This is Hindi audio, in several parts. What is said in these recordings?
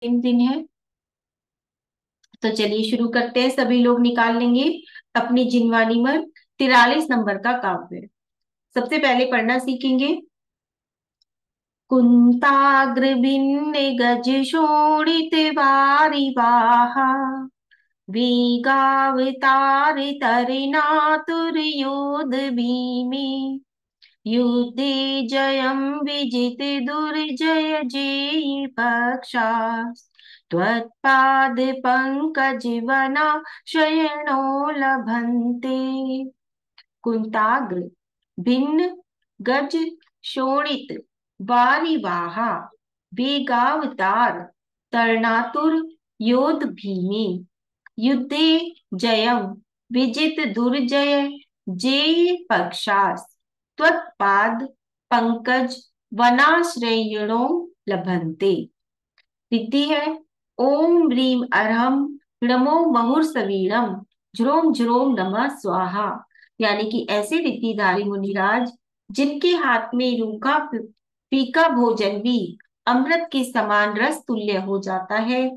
दिन है। तो चलिए शुरू करते हैं। सभी लोग निकाल लेंगे अपनी जिनवानी पर 43 नंबर का काव्य। सबसे पहले पढ़ना सीखेंगे। कुंताग्र भिन्न गज शोणित बारी वाहा, वेगावतार तरनातुर योध भीमे, युद्धे जयं विजित दुर्जय जेयि पक्षा, त्वत्पाद पंकज वना शयनो लभन्ते। कुंताग्र भिन्न गज शोणित वारिवाहा, वेगावतार तरणातुर योध भीमे, युद्धे जयम विजित दुर्जय जेय पक्षास, त्वत्पाद पंकज वनाश्रयिणो लभन्ते। रिद्धि है ओम ह्रीम अरहम नमो मुहुर्सवीणम झ्रोम झ्रोम नमः स्वाहा। यानी कि ऐसे रिद्धिधारी मुनिराज जिनके हाथ में रूखा फीका भोजन भी अमृत के समान रस तुल्य हो जाता है,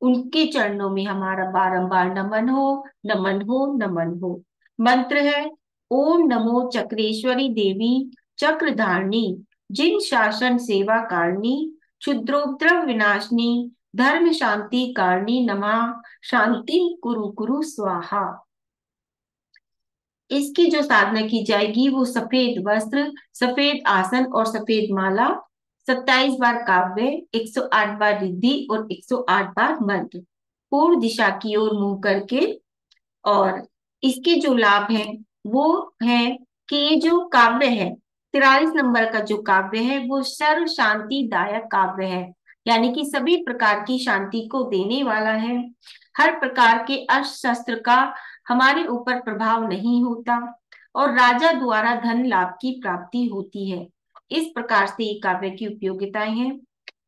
उनके चरणों में हमारा बारंबार नमन हो, नमन हो, नमन हो। मंत्र है ओम नमो चक्रेश्वरी देवी चक्रधारिणी, जिन शासन सेवा कारिणी, क्षुद्रोपद्रव विनाशिनी, धर्म शांति कारिणी नमः, शांति कुरु कुरु स्वाहा। इसकी जो साधना की जाएगी वो सफेद वस्त्र, सफेद आसन और सफेद माला, 27 बार काव्य, 108 बार रिद्धि और 108 बार मंत्र, पूर्व दिशा की ओर मुंह करके। और इसके जो लाभ हैं वो है कि ये जो काव्य है, 43 नंबर का जो काव्य है वो सर्व शांतिदायक काव्य है। यानी कि सभी प्रकार की शांति को देने वाला है। हर प्रकार के अस्त्र शस्त्र का हमारे ऊपर प्रभाव नहीं होता और राजा द्वारा धन लाभ की प्राप्ति होती है। इस प्रकार से ये काव्य की उपयोगिताएं हैं।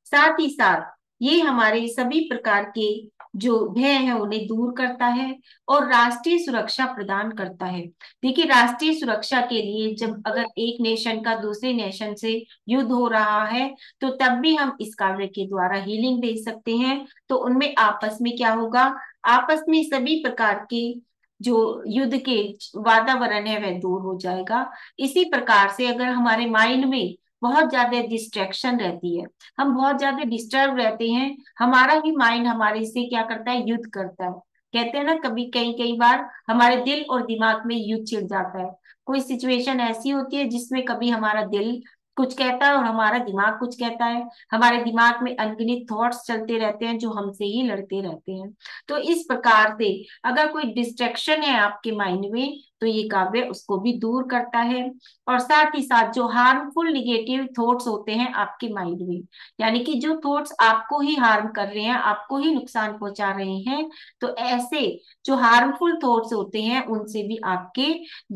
साथ ही साथ ये हमारे सभी प्रकार के जो भय है उन्हें दूर करता है और राष्ट्रीय सुरक्षा प्रदान करता है। देखिए, राष्ट्रीय सुरक्षा के लिए जब अगर एक नेशन का दूसरे नेशन से युद्ध हो रहा है तो तब भी हम इस काव्य के द्वारा हीलिंग दे सकते हैं। तो उनमें आपस में क्या होगा, आपस में सभी प्रकार के जो युद्ध के वातावरण है वह दूर हो जाएगा। इसी प्रकार से अगर हमारे माइंड में बहुत ज्यादा डिस्ट्रैक्शन रहती है, हम बहुत ज्यादा डिस्टर्ब रहते हैं, हमारा ही माइंड हमारे से क्या करता है, युद्ध करता है। कहते हैं ना, कभी कई कई बार हमारे दिल और दिमाग में युद्ध छिड़ जाता है। कोई सिचुएशन ऐसी होती है जिसमें कभी हमारा दिल कुछ कहता है और हमारा दिमाग कुछ कहता है। हमारे दिमाग में अनगिनत थॉट्स चलते रहते हैं जो हमसे ही लड़ते रहते हैं। तो इस प्रकार से अगर कोई डिस्ट्रैक्शन है आपके माइंड में तो ये काव्य उसको भी दूर करता है। और साथ ही साथ जो हार्मफुल निगेटिव थॉट्स होते हैं आपके माइंड में, यानी कि जो थॉट्स आपको ही हार्म कर रहे हैं, आपको ही नुकसान पहुंचा रहे हैं, तो ऐसे जो हार्मफुल थॉट्स होते हैं उनसे भी आपके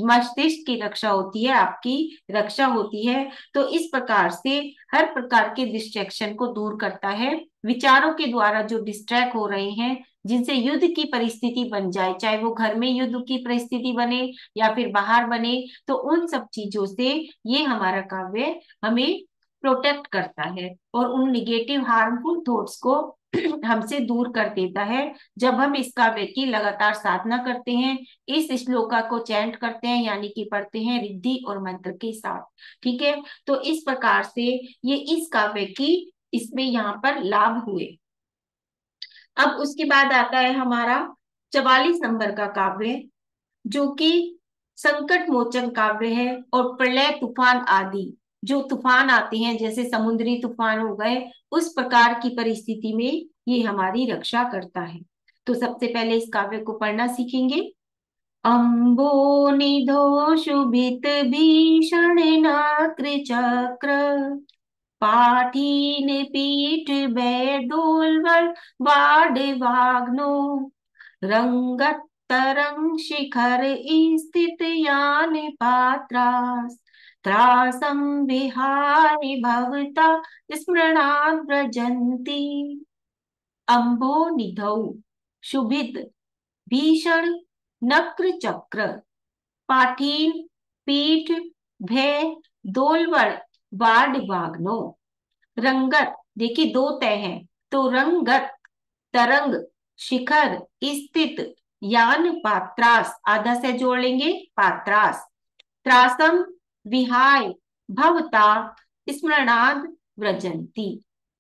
मस्तिष्क की रक्षा होती है, आपकी रक्षा होती है। तो इस प्रकार से हर प्रकार के डिस्ट्रैक्शन को दूर करता है। विचारों के द्वारा जो डिस्ट्रैक्ट हो रहे हैं, जिनसे युद्ध की परिस्थिति बन जाए, चाहे वो घर में युद्ध की परिस्थिति बने या फिर बाहर बने, तो उन सब चीजों से ये हमारा काव्य हमें प्रोटेक्ट करता है और उन निगेटिव हार्मफुल थॉट्स को हमसे दूर कर देता है। जब हम इस काव्य की लगातार साधना करते हैं, इस श्लोका को चैंट करते हैं, यानी कि पढ़ते हैं रिद्धि और मंत्र के साथ। ठीक है, तो इस प्रकार से ये इस काव्य की इसमें यहाँ पर लाभ हुए। अब उसके बाद आता है हमारा 44 नंबर का काव्य, जो कि संकट मोचन काव्य है और प्रलय तूफान आदि जो तूफान आते हैं, जैसे समुद्री तूफान हो गए, उस प्रकार की परिस्थिति में ये हमारी रक्षा करता है। तो सबसे पहले इस काव्य को पढ़ना सीखेंगे। अम्बो निधो शुभित भीषण नक्र चक्र, पाठीन पीठ बैडोलवर बाड वाग्नो, रंगत तरंग शिखर स्थित यान पात्रास, त्रासम विहाय भवता स्मरणात् व्रजन्ति। अम्बो निधौ शुभित भीषण नक्र चक्र, पाठीन पीठ भय दोलवर वाड वाग्नो। रंगत, देखिए दो तय हैं, सुरंगत तरंग शिखर स्थित यान पात्रास, आधा से जोड़ लेंगे पात्रास, त्रासम विहाय भवता स्मरणाद व्रजंती।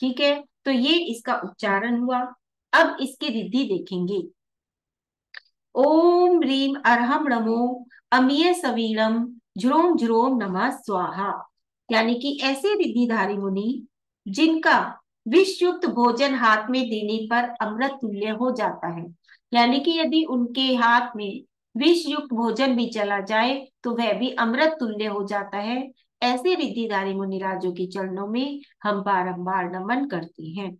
ठीक है, तो ये इसका उच्चारण हुआ। अब इसकी रिद्धि देखेंगे। ओम ह्रीम अर्हम नमो अमीय सवीरम झ्रोम झ्रोम नमः स्वाहा। यानी कि ऐसे रिद्धिधारी मुनि जिनका विष युक्त भोजन हाथ में देने पर अमृत तुल्य हो जाता है, यानी कि यदि उनके हाथ में विष युक्त भोजन भी चला जाए तो वह भी अमृत तुल्य हो जाता है, ऐसे रिद्धिधारी मुनिराजों के चरणों में हम बारंबार नमन करते हैं।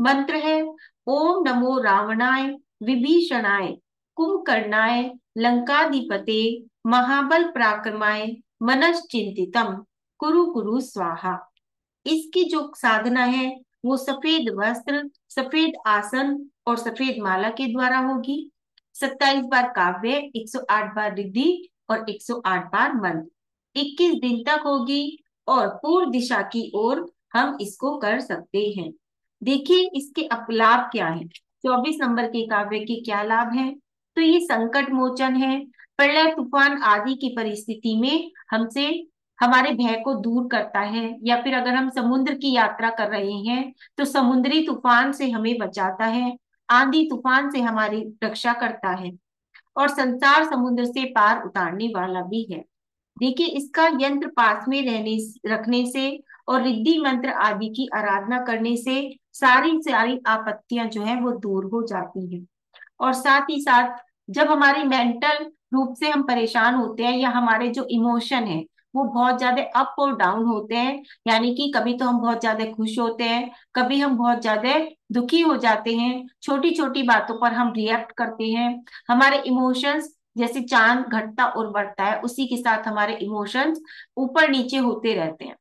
मंत्र है ओम नमो रावणाय विभीषणाय कुंभकर्णाय लंकाधिपते महाबल पराक्रमाय मनश्चिंतितम कुरु कुरु स्वाहा। इसकी जो साधना है वो सफेद वस्त्र, सफेद आसन और सफेद माला के द्वारा होगी। 27 बार काव्य, 108 बार रिद्धि और 108 बार मंत्र 21 दिन तक होगी और पूर्व दिशा की ओर हम इसको कर सकते हैं। देखिए इसके लाभ क्या है। 24 नंबर के काव्य के क्या लाभ है, तो ये संकट मोचन है। प्रलय तूफान आदि की परिस्थिति में हमसे हमारे भय को दूर करता है, या फिर अगर हम समुद्र की यात्रा कर रहे हैं तो समुद्री तूफान से हमें बचाता है, आंधी तूफान से हमारी रक्षा करता है और संसार समुद्र से पार उतारने वाला भी है। देखिए इसका यंत्र पास में रहने रखने से और रिद्धि मंत्र आदि की आराधना करने से सारी सारी आपत्तियां जो है वो दूर हो जाती हैं। और साथ ही साथ जब हमारी मेंटल रूप से हम परेशान होते हैं या हमारे जो इमोशन है वो बहुत ज्यादा अप और डाउन होते हैं, यानी कि कभी तो हम बहुत ज्यादा खुश होते हैं, कभी हम बहुत ज्यादा दुखी हो जाते हैं, छोटी छोटी बातों पर हम रिएक्ट करते हैं, हमारे इमोशंस जैसे चांद घटता और बढ़ता है उसी के साथ हमारे इमोशंस ऊपर नीचे होते रहते हैं।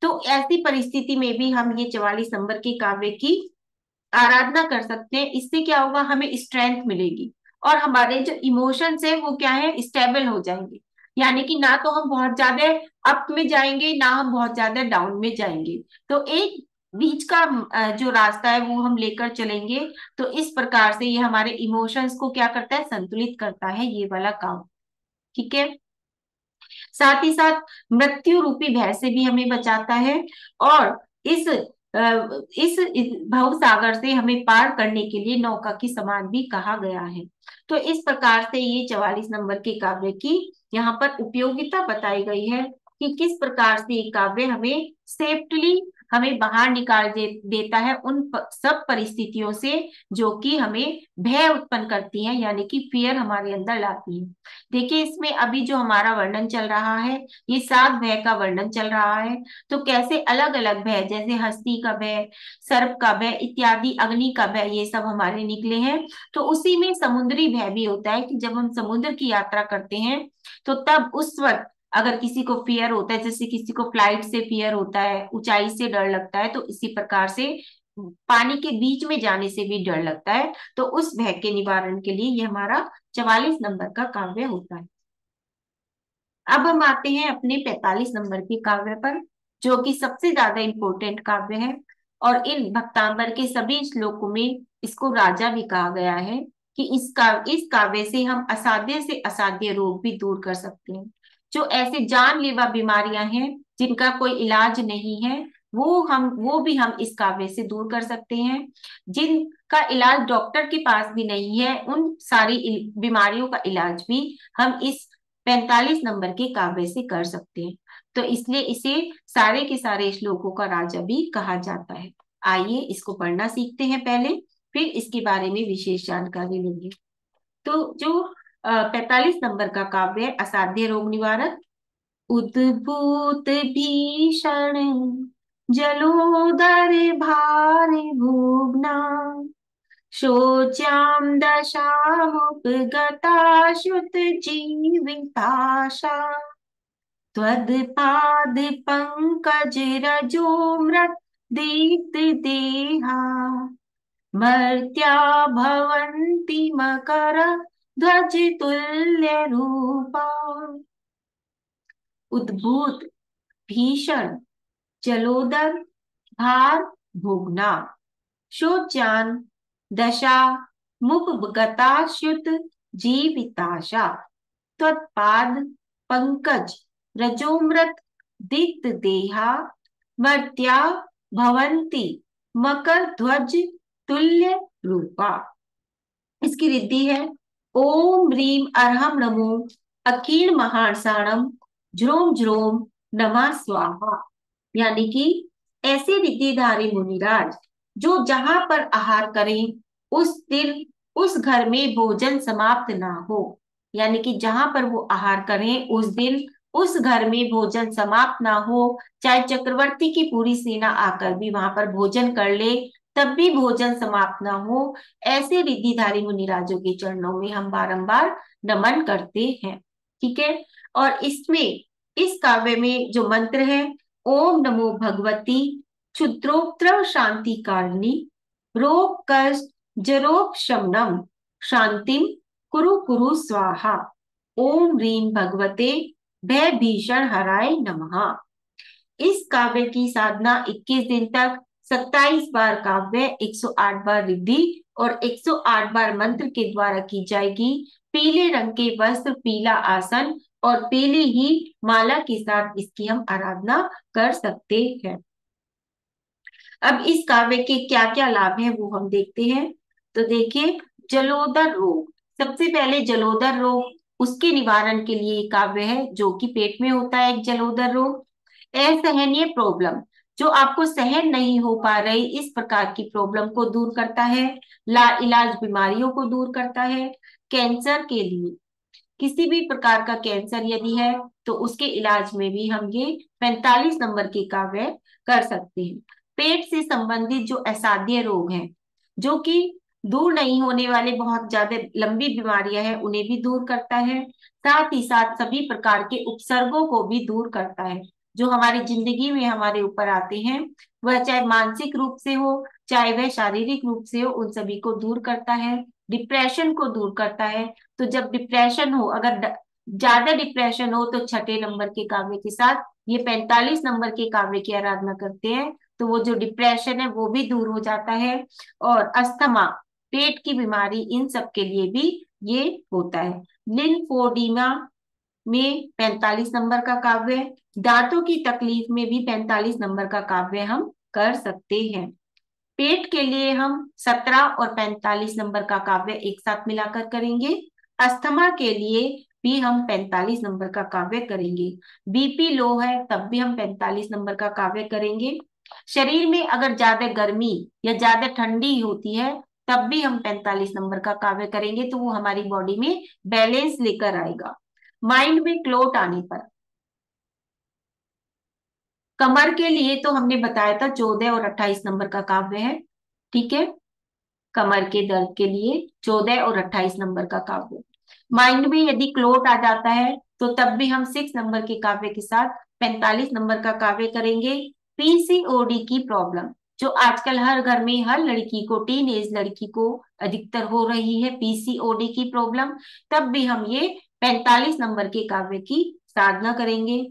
तो ऐसी परिस्थिति में भी हम ये 44 नंबर के काव्य की आराधना कर सकते हैं। इससे क्या होगा, हमें स्ट्रेंथ मिलेगी और हमारे जो इमोशंस है वो क्या है, स्टेबल हो जाएंगे। यानी कि ना तो हम बहुत ज्यादा अप में जाएंगे ना हम बहुत ज्यादा डाउन में जाएंगे, तो एक बीच का जो रास्ता है वो हम लेकर चलेंगे। तो इस प्रकार से ये हमारे इमोशंस को क्या करता है, संतुलित करता है ये वाला काम। ठीक है, साथ ही साथ मृत्यु रूपी भय से भी हमें बचाता है और इस भव सागर से हमें पार करने के लिए नौका की समान भी कहा गया है। तो इस प्रकार से ये 44 नंबर के काव्य की यहाँ पर उपयोगिता बताई गई है कि किस प्रकार से ये काव्य हमें सेफ्टली हमें बाहर निकाल देता है उन सब परिस्थितियों से जो कि हमें भय उत्पन्न करती हैं, यानी कि फियर हमारे अंदर लाती है। देखिए इसमें अभी जो हमारा वर्णन चल रहा है ये 7 भय का वर्णन चल रहा है। तो कैसे अलग अलग भय, जैसे हस्ती का भय, सर्प का भय इत्यादि, अग्नि का भय, ये सब हमारे निकले हैं। तो उसी में समुद्री भय भी होता है कि जब हम समुद्र की यात्रा करते हैं तो तब उस वक्त अगर किसी को फियर होता है, जैसे किसी को फ्लाइट से फियर होता है, ऊंचाई से डर लगता है, तो इसी प्रकार से पानी के बीच में जाने से भी डर लगता है। तो उस भय के निवारण के लिए ये हमारा 44 नंबर का काव्य होता है। अब हम आते हैं अपने 45 नंबर के काव्य पर, जो कि सबसे ज्यादा इंपॉर्टेंट काव्य है और इन भक्तांबर के सभी श्लोकों में इसको राजा भी कहा गया है कि इस काव्य से हम असाध्य से असाध्य रोग भी दूर कर सकते हैं। जो ऐसे जानलेवा बीमारियां हैं जिनका कोई इलाज नहीं है वो भी हम इस काव्य से दूर कर सकते हैं। जिनका इलाज डॉक्टर के पास भी नहीं है उन सारी बीमारियों का इलाज भी हम इस 45 नंबर के काव्य से कर सकते हैं। तो इसलिए इसे सारे के सारे श्लोकों का राजा भी कहा जाता है। आइए इसको पढ़ना सीखते हैं पहले, फिर इसके बारे में विशेष जानकारी लेंगे। तो जो 45 नंबर का काव्य है असाध्य रोग निवारक। उद्भूत भीषण जलोदर भारि भुवना शोच्यां दशामुपगता श्रुत जीविताशा त्वत्पाद पंकज रजोमृत दीप्त देहा मर्त्या भवन्ति मकर ध्वज तुल्य रूपा। उद्भूत भीषण जलोदर भार भोगना शोच्यान दशा मुपगताश्युत जीविताशा त्वत्पाद पंकज रजोमृत दीप्त देहा मर्त्या भवंती मकर ध्वज तुल्य रूपा। इसकी रिद्धि है ओम ह्रीम अर्हम नमो अकीर्ण महासाणम ज्रोम ज्रोम नमः स्वाहा। यानी कि ऐसे रिद्धिधारी मुनिराज जो जहां पर आहार करें उस दिन उस घर में भोजन समाप्त ना हो। यानी कि जहां पर वो आहार करें उस दिन उस घर में भोजन समाप्त ना हो। चाहे चक्रवर्ती की पूरी सेना आकर भी वहां पर भोजन कर ले तब भी भोजन समाप्त ना हो। ऐसे रिद्धिधारी मुनिराजों के चरणों में हम बारंबार नमन करते हैं। ठीक है। और इसमें इस काव्य में जो मंत्र है ओम नमो भगवती क्षुद्रोत्र शांति कारिणी रोग कष्ट जरोग शमनम शांतिम कुरु कुरु स्वाहा। ओम ह्रीम भगवते भय भीषण हराय नमः। इस काव्य की साधना 21 दिन तक 27 बार काव्य 108 बार रिद्धि और 108 बार मंत्र के द्वारा की जाएगी। पीले रंग के वस्त्र पीला आसन और पीली ही माला के साथ इसकी हम आराधना कर सकते हैं। अब इस काव्य के क्या क्या लाभ है वो हम देखते हैं। तो देखिए जलोदर रोग, सबसे पहले जलोदर रोग उसके निवारण के लिए काव्य है जो कि पेट में होता है एक जलोदर रोग। असहनीय प्रॉब्लम, जो आपको सहन नहीं हो पा रही इस प्रकार की प्रॉब्लम को दूर करता है। ला इलाज बीमारियों को दूर करता है। कैंसर के लिए किसी भी प्रकार का कैंसर यदि है तो उसके इलाज में भी हम ये 45 नंबर के काव्य कर सकते हैं। पेट से संबंधित जो असाध्य रोग हैं जो कि दूर नहीं होने वाले बहुत ज्यादा लंबी बीमारियां हैं उन्हें भी दूर करता है। साथ ही साथ सभी प्रकार के उपसर्गों को भी दूर करता है जो हमारी जिंदगी में हमारे ऊपर आते हैं, वह चाहे मानसिक रूप से हो चाहे वह शारीरिक रूप से हो, उन सभी को दूर करता है। डिप्रेशन को दूर करता है। तो जब डिप्रेशन हो, अगर ज्यादा डिप्रेशन हो तो छठे नंबर के काव्य के साथ ये 45 नंबर के काव्य की आराधना करते हैं तो वो जो डिप्रेशन है वो भी दूर हो जाता है। और अस्थमा, पेट की बीमारी, इन सब के लिए भी ये होता है। लिम्फोडीमा में 45 नंबर का काव्य है। दांतों की तकलीफ में भी 45 नंबर का काव्य हम कर सकते हैं। पेट के लिए हम 17 और 45 नंबर का काव्य एक साथ मिलाकर करेंगे। अस्थमा के लिए भी हम 45 नंबर का काव्य करेंगे। बीपी लो है तब भी हम 45 नंबर का काव्य करेंगे। शरीर में अगर ज्यादा गर्मी या ज्यादा ठंडी होती है तब भी हम 45 नंबर का काव्य करेंगे तो वो हमारी बॉडी में बैलेंस लेकर आएगा। माइंड में क्लोट आने पर, कमर के लिए तो हमने बताया था 14 और 28 नंबर का काव्य है। ठीक है। कमर के दर्द के लिए 14 और 28 नंबर का काव्य। माइंड में यदि क्लोट आ जाता है तो तब भी हम 6 नंबर के काव्य के साथ 45 नंबर का काव्य करेंगे। पीसीओडी की प्रॉब्लम जो आजकल हर घर में हर लड़की को, टीन एज लड़की को अधिकतर हो रही है पीसीओडी की प्रॉब्लम, तब भी हम ये 45 नंबर के काव्य की साधना करेंगे।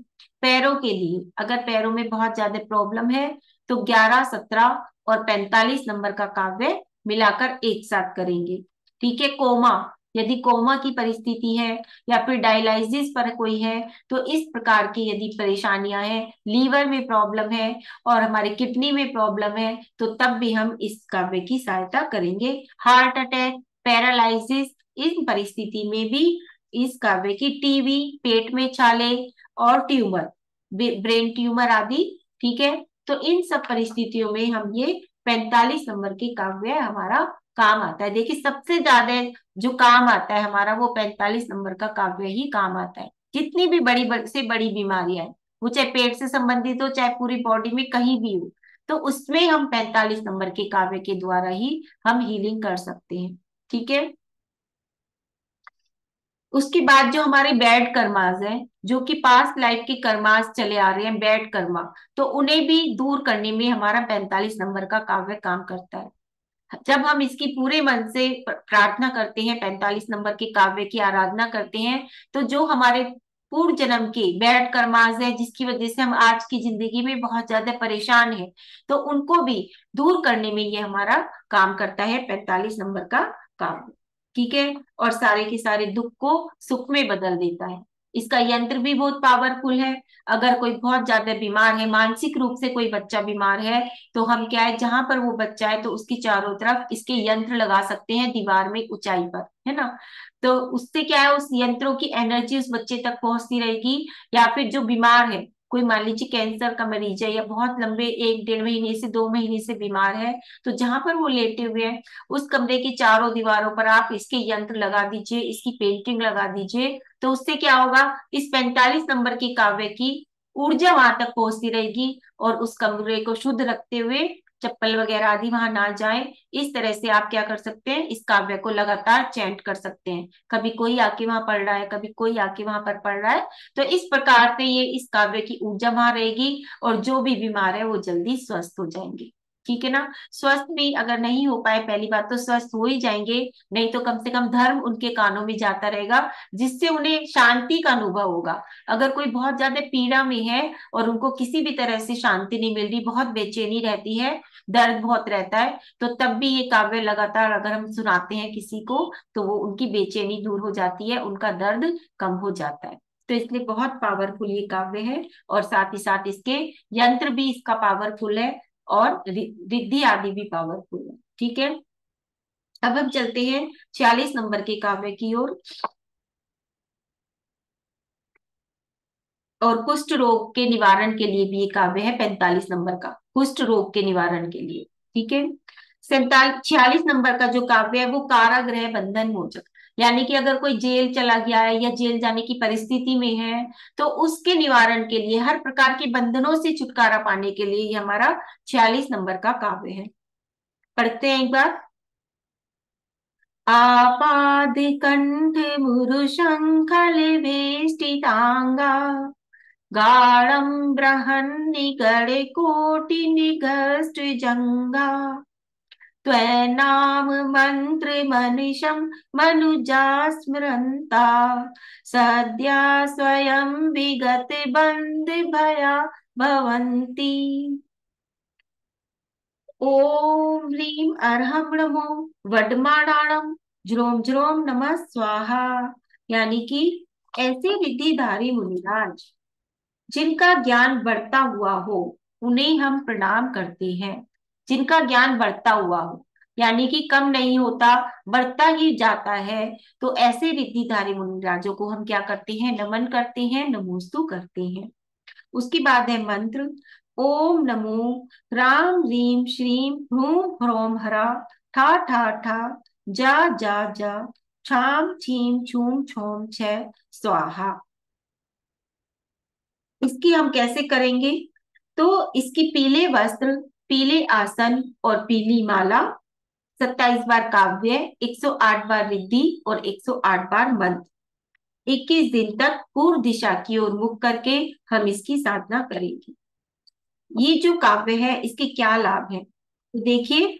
पैरों के लिए अगर पैरों में बहुत ज्यादा प्रॉब्लम है तो 11, 17 और 45 नंबर का काव्य मिलाकर एक साथ करेंगे। ठीक है। कोमा, यदि कोमा की परिस्थिति है या फिर डायलिसिस पर कोई है तो इस प्रकार की यदि परेशानियां हैं, लीवर में प्रॉब्लम है और हमारे किडनी में प्रॉब्लम है तो तब भी हम इस काव्य की सहायता करेंगे। हार्ट अटैक, पैरालिसिस, इन परिस्थिति में भी इस काव्य की, टीबी, पेट में छाले और ट्यूमर, ब्रेन ट्यूमर आदि। ठीक है। तो इन सब परिस्थितियों में हम ये 45 नंबर के काव्य हमारा काम आता है। देखिए सबसे ज्यादा जो काम आता है हमारा वो 45 नंबर का काव्य ही काम आता है। जितनी भी से बड़ी बीमारियां है वो चाहे पेट से संबंधित हो चाहे पूरी बॉडी में कहीं भी हो तो उसमें हम 45 नंबर के काव्य के द्वारा ही हम हीलिंग कर सकते हैं। ठीक है। उसके बाद जो हमारे बैड कर्मास हैं जो कि पास्ट लाइफ के कर्मास चले आ रहे हैं, बैड कर्मा, तो उन्हें भी दूर करने में हमारा 45 नंबर का काव्य काम करता है। जब हम इसकी पूरे मन से प्रार्थना करते हैं, 45 नंबर के काव्य की आराधना करते हैं तो जो हमारे पूर्व जन्म के बैड कर्मास है जिसकी वजह से हम आज की जिंदगी में बहुत ज्यादा परेशान हैं, तो उनको भी दूर करने में ये हमारा काम करता है, 45 नंबर का काम। ठीक है। और सारे के सारे दुख को सुख में बदल देता है। इसका यंत्र भी बहुत पावरफुल है। अगर कोई बहुत ज्यादा बीमार है, मानसिक रूप से कोई बच्चा बीमार है, तो हम क्या है, जहां पर वो बच्चा है तो उसकी चारों तरफ इसके यंत्र लगा सकते हैं, दीवार में ऊंचाई पर, है ना। तो उससे क्या है, उस यंत्रों की एनर्जी उस बच्चे तक पहुंचती रहेगी। या फिर जो बीमार है, कोई मान लीजिए कैंसर का मरीज है या बहुत लंबे 1 डेढ़ महीने से 2 महीने से बीमार है, तो जहां पर वो लेटे हुए हैं उस कमरे की चारों दीवारों पर आप इसके यंत्र लगा दीजिए, इसकी पेंटिंग लगा दीजिए। तो उससे क्या होगा, इस 45 नंबर की काव्य की ऊर्जा वहां तक पहुंचती रहेगी और उस कमरे को शुद्ध रखते हुए चप्पल वगैरह आदि वहां ना जाए। इस तरह से आप क्या कर सकते हैं, इस काव्य को लगातार चैंट कर सकते हैं। कभी कोई आके वहां पढ़ रहा है, कभी कोई आके वहां पर पढ़ रहा है, तो इस प्रकार से ये इस काव्य की ऊर्जा वहां रहेगी और जो भी बीमार है वो जल्दी स्वस्थ हो जाएंगे। ठीक है ना। स्वस्थ भी अगर नहीं हो पाए, पहली बात तो स्वस्थ हो ही जाएंगे, नहीं तो कम से कम धर्म उनके कानों में जाता रहेगा, जिससे उन्हें शांति का अनुभव होगा। अगर कोई बहुत ज्यादा पीड़ा में है और उनको किसी भी तरह से शांति नहीं मिल रही, बहुत बेचैनी रहती है, दर्द बहुत रहता है, तो तब भी ये काव्य लगातार अगर हम सुनाते हैं किसी को, तो वो उनकी बेचैनी दूर हो जाती है, उनका दर्द कम हो जाता है। तो इसलिए बहुत पावरफुल ये काव्य है। और साथ ही साथ इसके यंत्र भी इसका पावरफुल है और रिद्धि आदि भी पावरफुल है। ठीक है। अब हम चलते हैं 46 नंबर के काव्य की ओर। और कुष्ठ रोग के निवारण के लिए भी ये काव्य है, 45 नंबर का, कुष्ठ रोग के निवारण के लिए। ठीक है। 46 नंबर का जो काव्य है वो कारागृह बंधन मोचक, यानी कि अगर कोई जेल चला गया है या जेल जाने की परिस्थिति में है, तो उसके निवारण के लिए, हर प्रकार के बंधनों से छुटकारा पाने के लिए ये हमारा 46 नंबर का काव्य है। पढ़ते हैं एक बार। आपादिकंठ मुरुशंखल वेष्टितांगा गाढं बृहन्निगडे कोटिनिघष्ट्रिजङ्घा त्वन्नाम मन्त्रमनिशं मनुजा स्मरन्ता सद्या स्वयं विगतबन्दिभया भवन्ति। ओम ह्रीं अर्हं नमो वडमाणाणम ज्रोम ज्रोम नमः स्वाहा। यानी कि ऐसे विधिधारी मुनिराज जिनका ज्ञान बढ़ता हुआ हो, उन्हें हम प्रणाम करते हैं। जिनका ज्ञान बढ़ता हुआ हो, यानी कि कम नहीं होता, बढ़ता ही जाता है, तो ऐसे रिद्धिधारी मुनिराजों को हम क्या करते हैं, नमन करते हैं, नमोस्तु करते हैं। उसके बाद है मंत्र। ओम नमो राम रीम श्रीम ह्रूम ह्रोम हरा ठा ठा ठा जा जा जा छाम छीम छूम छोम छ स्वाहा। इसकी हम कैसे करेंगे, तो इसकी पीले वस्त्र, पीले आसन और पीली माला, 27 बार काव्य, 108 बार रिद्धि और 108 बार मंत्र, 21 दिन तक पूर्व दिशा की ओर मुख करके हम इसकी साधना करेंगे। ये जो काव्य है इसके क्या लाभ है, तो देखिए,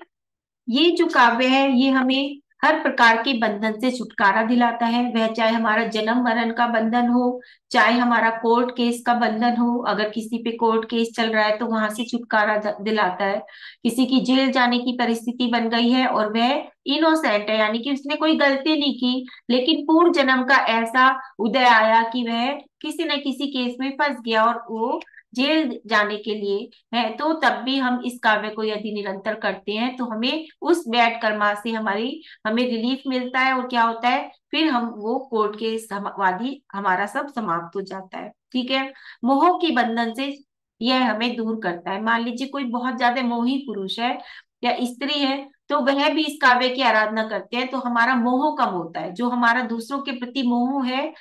ये जो काव्य है ये हमें हर प्रकार के बंधन से छुटकारा दिलाता है, वह चाहे हमारा जन्म मरण का बंधन हो, चाहे हमारा कोर्ट केस का बंधन हो, अगर किसी पे कोर्ट केस चल रहा है तो वहां से छुटकारा दिलाता है। किसी की जेल जाने की परिस्थिति बन गई है और वह इनोसेंट है, यानी कि उसने कोई गलती नहीं की, लेकिन पूर्व जन्म का ऐसा उदय आया कि वह किसी न किसी केस में फंस गया और वो जेल जाने के लिए है, तो तब भी हम इस काव्य को यदि निरंतर करते हैं तो हमें उस बैड कर्मा से हमें रिलीफ मिलता है। और क्या होता है, फिर हम वो कोर्ट के वादी हमारा सब समाप्त हो जाता है। ठीक है। मोह की बंधन से यह हमें दूर करता है। मान लीजिए कोई बहुत ज्यादा मोही पुरुष है या स्त्री है, तो वह भी इस काव्य की आराधना करते हैं, तो हमारा मोह कम होता है। जो हमारा दूसरों के प्रति मोह है,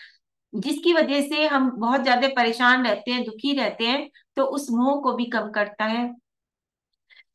जिसकी वजह से हम बहुत ज्यादा परेशान रहते हैं, दुखी रहते हैं, तो उस मोह को भी कम करता है।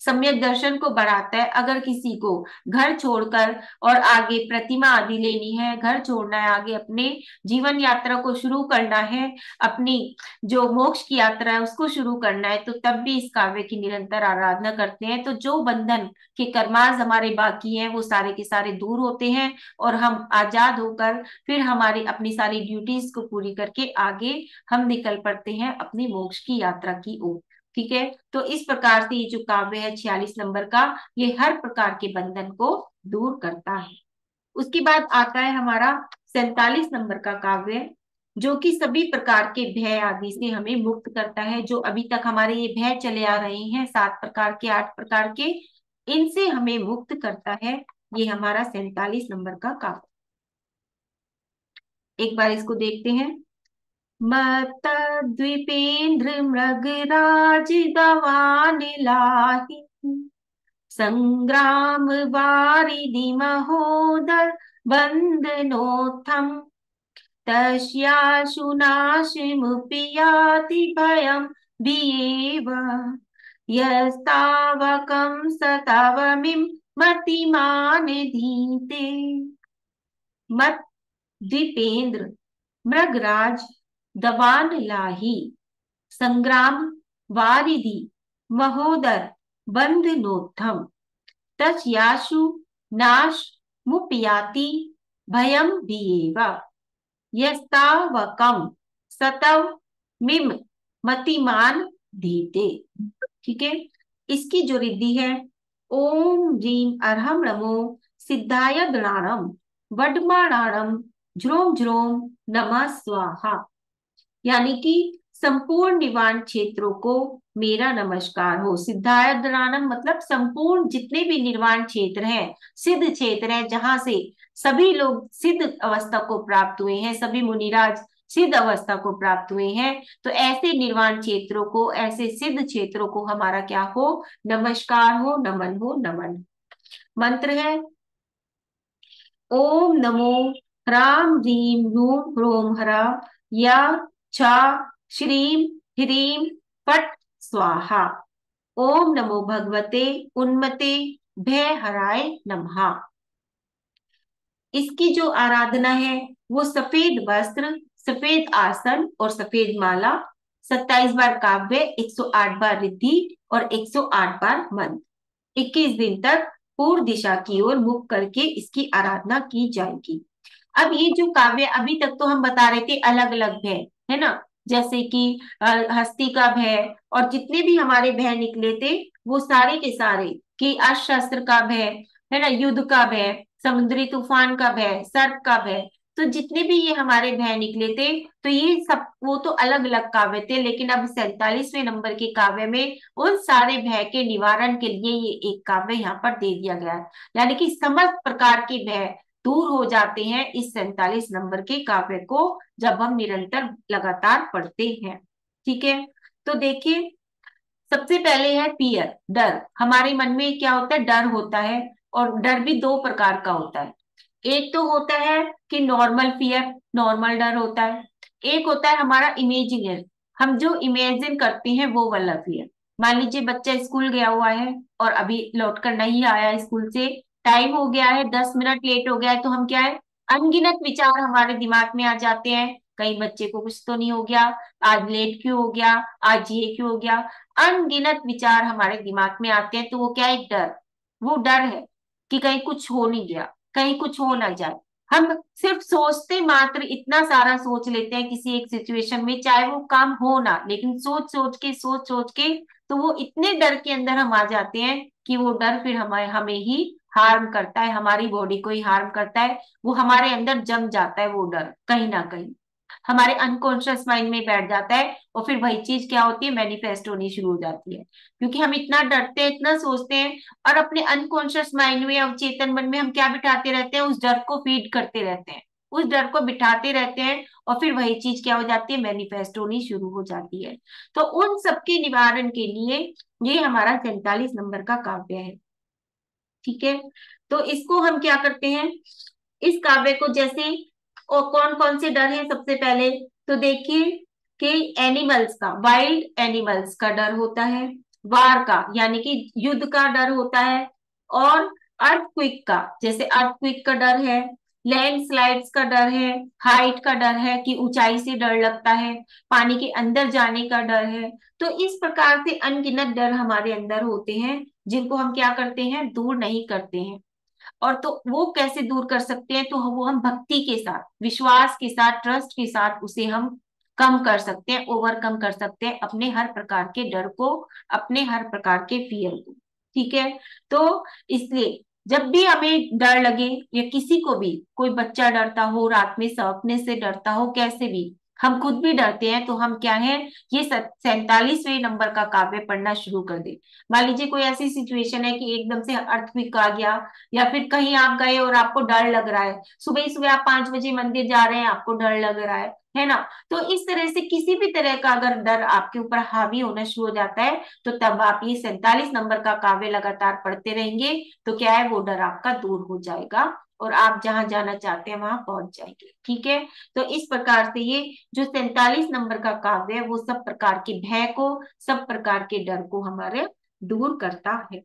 सम्यक दर्शन को बढ़ाता है। अगर किसी को घर छोड़कर और आगे प्रतिमा आदि लेनी है, घर छोड़ना है, आगे अपने जीवन यात्रा को शुरू करना है, अपनी जो मोक्ष की यात्रा है उसको शुरू करना है, तो तब भी इस काव्य की निरंतर आराधना करते हैं। तो जो बंधन के कर्माज हमारे बाकी हैं वो सारे के सारे दूर होते हैं और हम आजाद होकर फिर हमारी अपनी सारी ड्यूटीज को पूरी करके आगे हम निकल पड़ते हैं अपनी मोक्ष की यात्रा की ओर। ठीक है, तो इस प्रकार से ये जो काव्य है 46 नंबर का, ये हर प्रकार के बंधन को दूर करता है। उसके बाद आता है हमारा 47 नंबर का काव्य, जो कि सभी प्रकार के भय आदि से हमें मुक्त करता है। जो अभी तक हमारे ये भय चले आ रहे हैं 7 प्रकार के 8 प्रकार के, इनसे हमें मुक्त करता है ये हमारा 47 नंबर का काव्य। एक बार इसको देखते हैं। मत द्वीपेन्द्र मृगराज गवान लाहि, संग्राम वारिधि महोदर बंदनोत्थम, तस्याशु नाशमुपयाति भयं विएव, यस्तावकं सतवमिं मतिमान धीते। मत द्वीपेन्द्र मृगराज दवान लाही, संग्राम वारिधि महोदर बंधनोत्थम, तस्याशु नाश मुपयाति भयम विएव, यस्तावकम सतव मिम मतिमान धीते। ठीक है, इसकी जो रिद्धि है, ओम ह्रीम अर्हम नमो सिद्धाय गणाणम वडमाणाणम झ्रोम झ्रोम नमः स्वाहा। यानी कि संपूर्ण निवारण क्षेत्रों को मेरा नमस्कार हो। सिद्धायतनानम मतलब संपूर्ण जितने भी निर्वाण क्षेत्र हैं, सिद्ध क्षेत्र हैं, जहां से सभी लोग सिद्ध अवस्था को प्राप्त हुए हैं, सभी मुनिराज सिद्ध अवस्था को प्राप्त हुए हैं, तो ऐसे निर्वाण क्षेत्रों को, ऐसे सिद्ध क्षेत्रों को हमारा क्या हो, नमस्कार हो, नमन हो, नमन। मंत्र है ओम नमो ह्राम ह्रीम ह्रूम ह्रोम हरा या छा श्रीम ह्रीम फट स्वाहा। ओम नमो भगवते उन्मते भय हराय नमः। इसकी जो आराधना है वो सफेद वस्त्र, सफेद आसन और सफेद माला, 27 बार काव्य, 108 बार रिद्धि और 108 बार मंत्र, 21 दिन तक पूर्व दिशा की ओर मुख करके इसकी आराधना की जाएगी। अब ये जो काव्य अभी तक तो हम बता रहे थे अलग अलग भय, है ना, जैसे कि हस्ती का भय और जितने भी हमारे भय निकले थे वो सारे के सारे, कि अस्त्र शस्त्र का भय, है ना, युद्ध का भय, समुद्री तूफान का भय, सर्प का भय, तो जितने भी ये हमारे भय निकले थे, तो ये सब वो तो अलग अलग काव्य थे। लेकिन अब 47वें नंबर के काव्य में उन सारे भय के निवारण के लिए ये एक काव्य यहाँ पर दे दिया गया है, यानी कि समस्त प्रकार के भय दूर हो जाते हैं इस 47 नंबर के काव्य को जब हम निरंतर लगातार पढ़ते हैं। ठीक है, तो देखिए सबसे पहले है फियर, डर। हमारे मन में क्या होता है, डर होता है, और डर भी दो प्रकार का होता है। एक तो होता है कि नॉर्मल फियर, नॉर्मल डर होता है। एक होता है हमारा इमेजिनरी, हम जो इमेजिन करते हैं वो वाला फियर। मान लीजिए बच्चा स्कूल गया हुआ है और अभी लौट कर नहीं आया स्कूल से, टाइम हो गया है, 10 मिनट लेट हो गया है, तो हम क्या है, अनगिनत विचार हमारे दिमाग में आ जाते हैं। कहीं बच्चे को कुछ तो नहीं हो गया, आज लेट क्यों हो गया, आज ये क्यों हो गया, अनगिनत विचार हमारे दिमाग में आते हैं। तो वो क्या है, एक डर, वो डर है कि कहीं कुछ हो नहीं गया, कहीं कुछ हो ना जाए। हम सिर्फ सोचते मात्र इतना सारा सोच लेते हैं किसी एक सिचुएशन में, चाहे वो काम हो ना, लेकिन सोच सोच के तो वो इतने डर के अंदर हम आ जाते हैं कि वो डर फिर हमें हमें ही हार्म करता है, हमारी बॉडी को ही हार्म करता है। वो हमारे अंदर जम जाता है, वो डर कहीं ना कहीं हमारे अनकॉन्शियस माइंड में बैठ जाता है, और फिर वही चीज क्या होती है, मैनिफेस्ट होनी शुरू हो जाती है। क्योंकि हम इतना डरते हैं, इतना सोचते हैं, और अपने अनकॉन्शियस माइंड में, अवचेतन मन में हम क्या बिठाते रहते हैं, उस डर को फीड करते रहते हैं, उस डर को बिठाते रहते हैं, और फिर वही चीज क्या हो जाती है, मैनिफेस्ट होनी शुरू हो जाती है। तो उन सबके निवारण के लिए ये हमारा 47 नंबर का काव्य है। ठीक है, तो इसको हम क्या करते हैं, इस काव्य को जैसे, और कौन कौन से डर है, सबसे पहले तो देखिए कि एनिमल्स का, वाइल्ड एनिमल्स का डर होता है, वार का यानी कि युद्ध का डर होता है, और अर्थक्वेक का, जैसे अर्थक्वेक का डर है, लैंडस्लाइड्स का डर है, हाइट का डर है कि ऊंचाई से डर लगता है, पानी के अंदर जाने का डर है। तो इस प्रकार से अनगिनत डर हमारे अंदर होते हैं जिनको हम क्या करते हैं, दूर नहीं करते हैं। और तो वो कैसे दूर कर सकते हैं, तो वो हम भक्ति के साथ, विश्वास के साथ, ट्रस्ट के साथ उसे हम कम कर सकते हैं, ओवरकम कर सकते हैं अपने हर प्रकार के डर को, अपने हर प्रकार के फियर को। ठीक है। तो इसलिए जब भी हमें डर लगे, या किसी को भी, कोई बच्चा डरता हो, रात में सपने से डरता हो, कैसे भी हम खुद भी डरते हैं, तो हम क्या है, ये 47वें नंबर का काव्य पढ़ना शुरू कर दे। मान लीजिए कोई ऐसी सिचुएशन है कि एकदम से अर्थक्वेक आ गया, या फिर कहीं आप गए और आपको डर लग रहा है, सुबह ही सुबह आप 5 बजे मंदिर जा रहे हैं, आपको डर लग रहा है ना। तो इस तरह से किसी भी तरह का अगर डर आपके ऊपर हावी होना शुरू हो जाता है, तो तब आप ये 47 नंबर का काव्य लगातार पढ़ते रहेंगे, तो क्या है, वो डर आपका दूर हो जाएगा और आप जहां जाना चाहते हैं वहां पहुंच जाएंगे। ठीक है। तो इस प्रकार से ये जो 47 नंबर का काव्य है, वो सब प्रकार के भय को, सब प्रकार के डर को हमारे दूर करता है।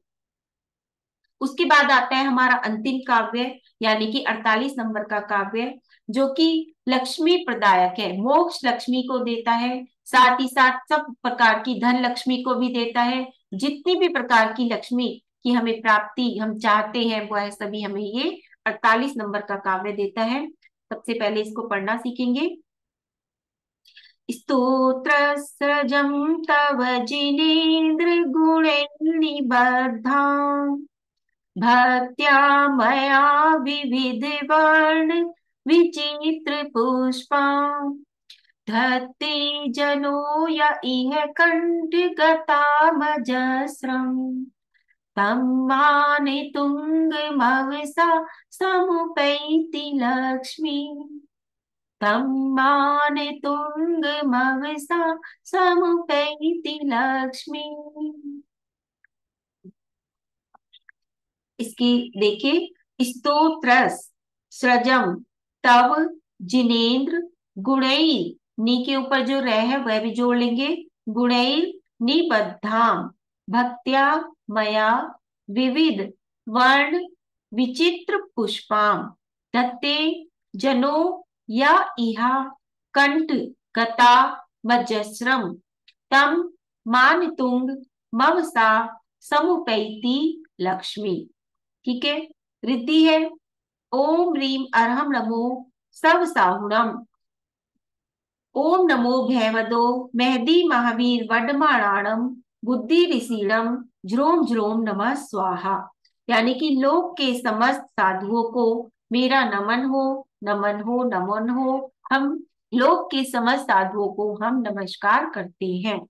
उसके बाद आता है हमारा अंतिम काव्य, यानी कि 48 नंबर का काव्य, जो कि लक्ष्मी प्रदायक है, मोक्ष लक्ष्मी को देता है, साथ ही साथ सब प्रकार की धन लक्ष्मी को भी देता है। जितनी भी प्रकार की लक्ष्मी की हमें प्राप्ति हम चाहते हैं, वह सभी हमें ये 48 नंबर का काव्य देता है। सबसे पहले इसको पढ़ना सीखेंगे। स्तोत्र सृजं तव जिनेन्द्र गुणैर्निबद्धा, भक्त्या मया विविध वर्ण विचित्र पुष्पा, धत्ते जनो य इह कंठ गतामजस्रम्, तं मानितुङ्गमवसा समुपैति लक्ष्मी, तं मानितुङ्गमवसा समुपैति लक्ष्मी। इसकी देखिए, स्तोत्रस सृजम तव जिनेन्द्र गुणैर, नी के ऊपर जो रह है वह भी जोड़ लेंगे, गुणैर निबद्धाम, भक्त्या मया विविध वर्ण विचित्र पुष्पाम, दत्ते जनो या इहा कंठ गता मजस्रम, तम मानतुंग मवसा समुपैति लक्ष्मी। ठीक है। रिद्धि है, ओम रीम अरहम नमो सब साहुणम, ओम नमो भैवदो मेहदी महावीर वडमाणाणम, बुद्धि ऋषिणम ज्रोम ज्रोम नमः स्वाहा। यानी कि लोक के समस्त साधुओं को मेरा नमन हो, नमन हो, नमन हो। हम लोक के समस्त साधुओं को हम नमस्कार करते हैं।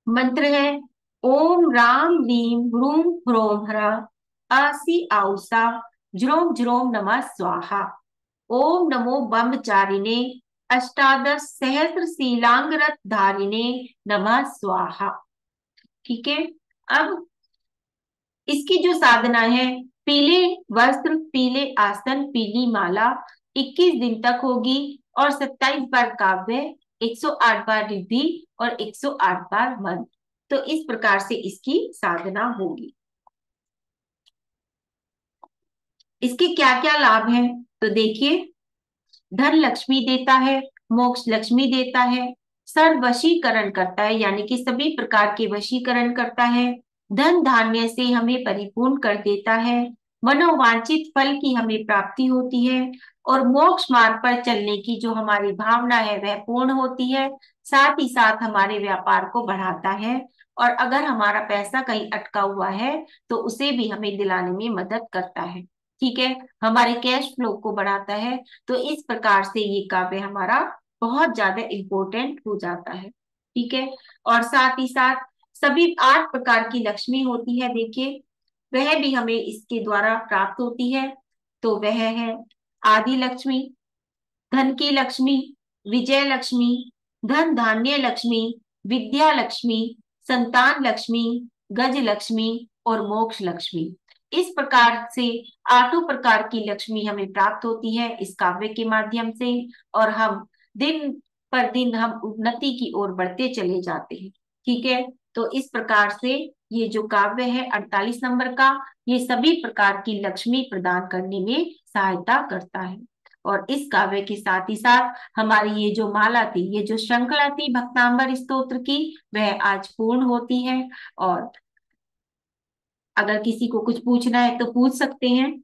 मंत्र है, ओम राम रीम ह्रूम ह्रोम हरा आसी आउसा ज्रोम ज्रोम नमः स्वाहा, ओम नमो ब्रह्मचारिणे अष्टादश सहस्र शीलांगरत धारिणे नमः स्वाहा। ठीक है। अब इसकी जो साधना है, पीले वस्त्र, पीले आसन, पीली माला, 21 दिन तक होगी, और 27 बार काव्य, 108 बार रिद्धि और 108 बार मंत्र। तो इस प्रकार से इसकी साधना होगी। इसके क्या क्या लाभ हैं, तो देखिए, धन लक्ष्मी देता है, मोक्ष लक्ष्मी देता है, सर्व वशीकरण करता है, यानी कि सभी प्रकार के वशीकरण करता है, धन धान्य से हमें परिपूर्ण कर देता है, मनोवांछित फल की हमें प्राप्ति होती है, और मोक्ष मार्ग पर चलने की जो हमारी भावना है वह पूर्ण होती है। साथ ही साथ हमारे व्यापार को बढ़ाता है, और अगर हमारा पैसा कहीं अटका हुआ है तो उसे भी हमें दिलाने में मदद करता है। ठीक है। हमारे कैश फ्लो को बढ़ाता है। तो इस प्रकार से ये काव्य हमारा बहुत ज्यादा इम्पोर्टेंट हो जाता है। ठीक है। और साथ ही साथ सभी 8 प्रकार की लक्ष्मी होती है, देखिए, वह भी हमें इसके द्वारा प्राप्त होती है। तो वह है आदि लक्ष्मी, धन की लक्ष्मी, विजय लक्ष्मी, धन धान्य लक्ष्मी, विद्या लक्ष्मी, संतान लक्ष्मी, गज लक्ष्मी और मोक्ष लक्ष्मी। इस प्रकार से 8 प्रकार की लक्ष्मी हमें प्राप्त होती है इस काव्य के माध्यम से, और हम दिन पर दिन हम उन्नति की ओर बढ़ते चले जाते हैं। ठीक है। तो इस प्रकार से ये जो काव्य है 48 नंबर का, ये सभी प्रकार की लक्ष्मी प्रदान करने में सहायता करता है। और इस काव्य के साथ ही साथ हमारी ये जो माला थी, ये जो श्रृंखला थी भक्तांबर स्तोत्र की, वह आज पूर्ण होती है। और अगर किसी को कुछ पूछना है तो पूछ सकते हैं।